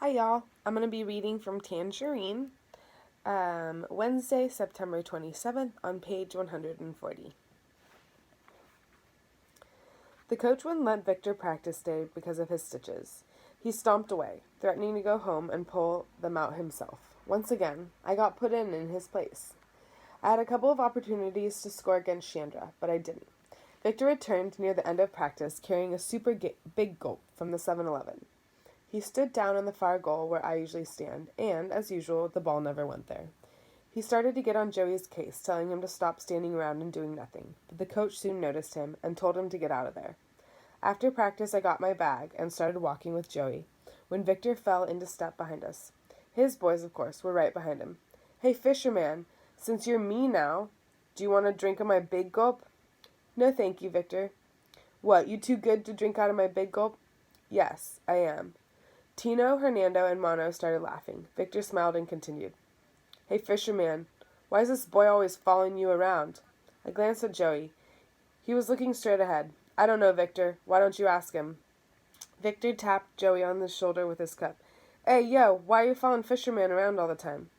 Hi y'all, I'm going to be reading from Tangerine, Wednesday, September 27th on page 140. The coach wouldn't let Victor practice day because of his stitches. He stomped away, threatening to go home and pull them out himself. Once again, I got put in his place. I had a couple of opportunities to score against Chandra, but I didn't. Victor returned near the end of practice carrying a big gulp from the 7-Eleven. He stood down on the far goal where I usually stand, and, as usual, the ball never went there. He started to get on Joey's case, telling him to stop standing around and doing nothing, but the coach soon noticed him and told him to get out of there. After practice, I got my bag and started walking with Joey, when Victor fell into step behind us. His boys, of course, were right behind him. "Hey, fisherman, since you're me now, do you want a drink of my big gulp?" "No, thank you, Victor." "What, you too good to drink out of my big gulp?" "Yes, I am." Tino, Hernando, and Mono started laughing. Victor smiled and continued. "Hey, fisherman, why is this boy always following you around?" I glanced at Joey. He was looking straight ahead. "I don't know, Victor. Why don't you ask him?" Victor tapped Joey on the shoulder with his cup. "Hey, yo, why are you following fisherman around all the time?"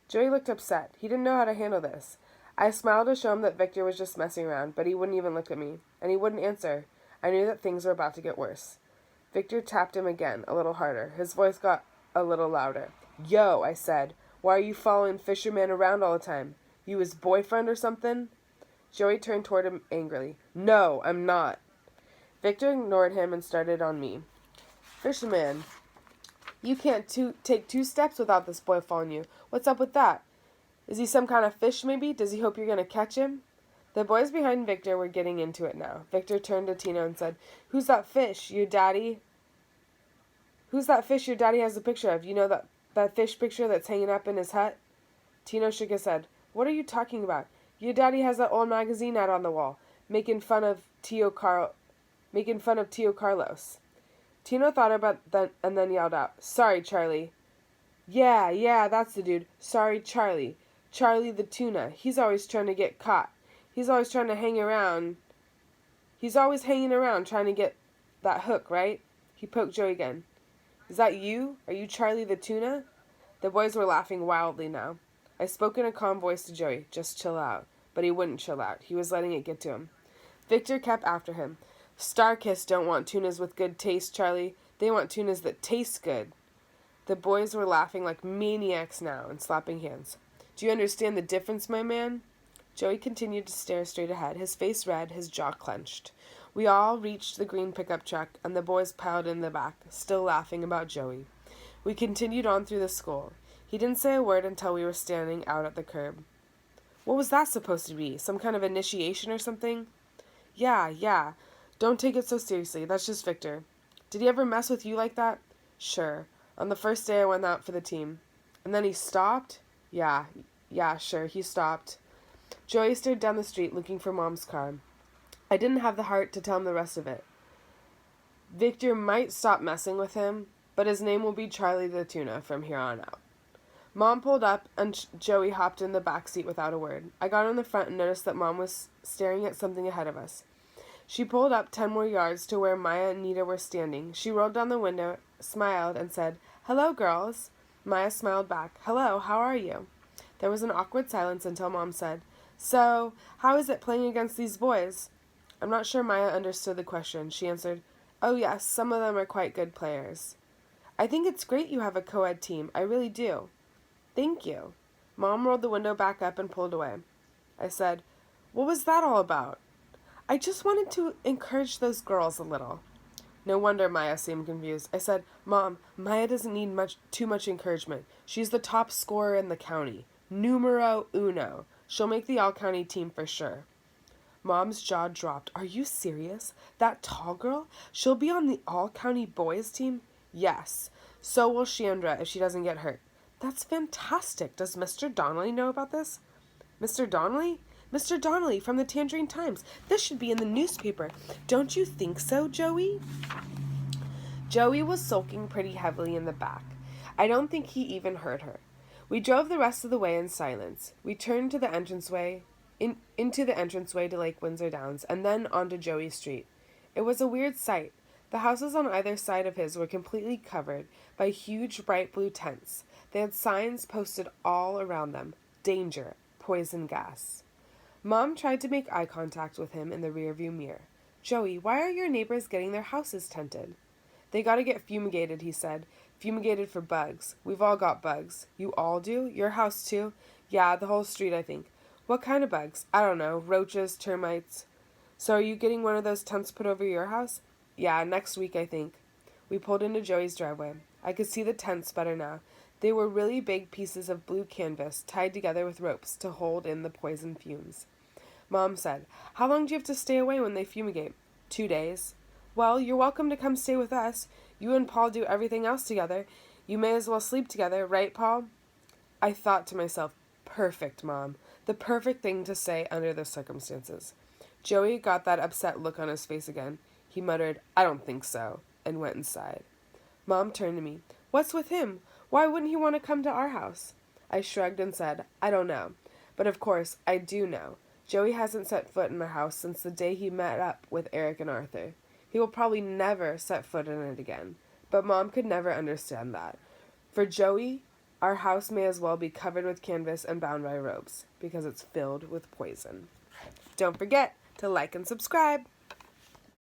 Joey looked upset. He didn't know how to handle this. I smiled to show him that Victor was just messing around, but he wouldn't even look at me, and he wouldn't answer. I knew that things were about to get worse. Victor tapped him again, a little harder. His voice got a little louder. "Yo," I said, "why are you following fisherman around all the time? You his boyfriend or something?" Joey turned toward him angrily. "No, I'm not." Victor ignored him and started on me. "Fisherman, you can't take 2 steps without this boy following you. What's up with that? Is he some kind of fish, maybe? Does he hope you're going to catch him?" The boys behind Victor were getting into it now. Victor turned to Tino and said, "Who's that fish your daddy has a picture of? You know that fish picture that's hanging up in his hut?" Tino shook his head. "What are you talking about? Your daddy has that old magazine out on the wall, making fun of Tio Carlos." Tino thought about that and then yelled out, "Sorry, Charlie." Yeah, that's the dude. Sorry, Charlie. Charlie the tuna. He's always trying to get caught. He's always trying to hang around. He's always hanging around trying to get that hook, right?" He poked Joey again. "Is that you? Are you Charlie the tuna?" The boys were laughing wildly now. I spoke in a calm voice to Joey, "Just chill out." But he wouldn't chill out. He was letting it get to him. Victor kept after him. "Starkists don't want tunas with good taste, Charlie. They want tunas that taste good." The boys were laughing like maniacs now and slapping hands. "Do you understand the difference, my man?" Joey continued to stare straight ahead, his face red, his jaw clenched. We all reached the green pickup truck, and the boys piled in the back, still laughing about Joey. We continued on through the school. He didn't say a word until we were standing out at the curb. "What was that supposed to be? Some kind of initiation or something?" Yeah. Don't take it so seriously. That's just Victor." "Did he ever mess with you like that?" "Sure. On the first day I went out for the team." "And then he stopped?" Yeah, sure, he stopped." Joey stared down the street looking for Mom's car. I didn't have the heart to tell him the rest of it. Victor might stop messing with him, but his name will be Charlie the Tuna from here on out. Mom pulled up, and Joey hopped in the back seat without a word. I got on the front and noticed that Mom was staring at something ahead of us. She pulled up 10 more yards to where Maya and Nita were standing. She rolled down the window, smiled, and said, "Hello, girls." Maya smiled back. "Hello, how are you?" There was an awkward silence until Mom said, "So, how is it playing against these boys?" I'm not sure Maya understood the question. She answered, "Oh yes, some of them are quite good players." "I think it's great you have a co-ed team. I really do." "Thank you." Mom rolled the window back up and pulled away. I said, "What was that all about?" "I just wanted to encourage those girls a little." No wonder Maya seemed confused. I said, "Mom, Maya doesn't need too much encouragement. She's the top scorer in the county. Numero uno. She'll make the all-county team for sure." Mom's jaw dropped. "Are you serious? That tall girl? She'll be on the all-county boys team?" "Yes. So will Chandra if she doesn't get hurt." "That's fantastic. Does Mr. Donnelly know about this?" "Mr. Donnelly?" "Mr. Donnelly from the Tangerine Times. This should be in the newspaper. Don't you think so, Joey?" Joey was sulking pretty heavily in the back. I don't think he even heard her. We drove the rest of the way in silence. We turned to the entranceway, into the entranceway to Lake Windsor Downs, and then onto Joey Street. It was a weird sight. The houses on either side of his were completely covered by huge bright blue tents. They had signs posted all around them. Danger, poison gas. Mom tried to make eye contact with him in the rearview mirror. Joey, why are your neighbors getting their houses tented? They gotta get fumigated, he said. Fumigated for bugs. We've all got bugs. You all do? Your house too? Yeah, the whole street, I think. What kind of bugs? I don't know. Roaches, termites. So are you getting one of those tents put over your house? Yeah, next week, I think. We pulled into Joey's driveway. I could see the tents better now. They were really big pieces of blue canvas tied together with ropes to hold in the poison fumes. Mom said, How long do you have to stay away when they fumigate? 2 days. Well, you're welcome to come stay with us. You and Paul do everything else together. You may as well sleep together, right, Paul? I thought to myself, perfect, Mom. The perfect thing to say under the circumstances. Joey got that upset look on his face again. He muttered, I don't think so, and went inside. Mom turned to me. What's with him? Why wouldn't he want to come to our house? I shrugged and said, I don't know. But of course, I do know. Joey hasn't set foot in our house since the day he met up with Eric and Arthur. He will probably never set foot in it again. But Mom could never understand that. For Joey, our house may as well be covered with canvas and bound by ropes, because it's filled with poison. Don't forget to like and subscribe.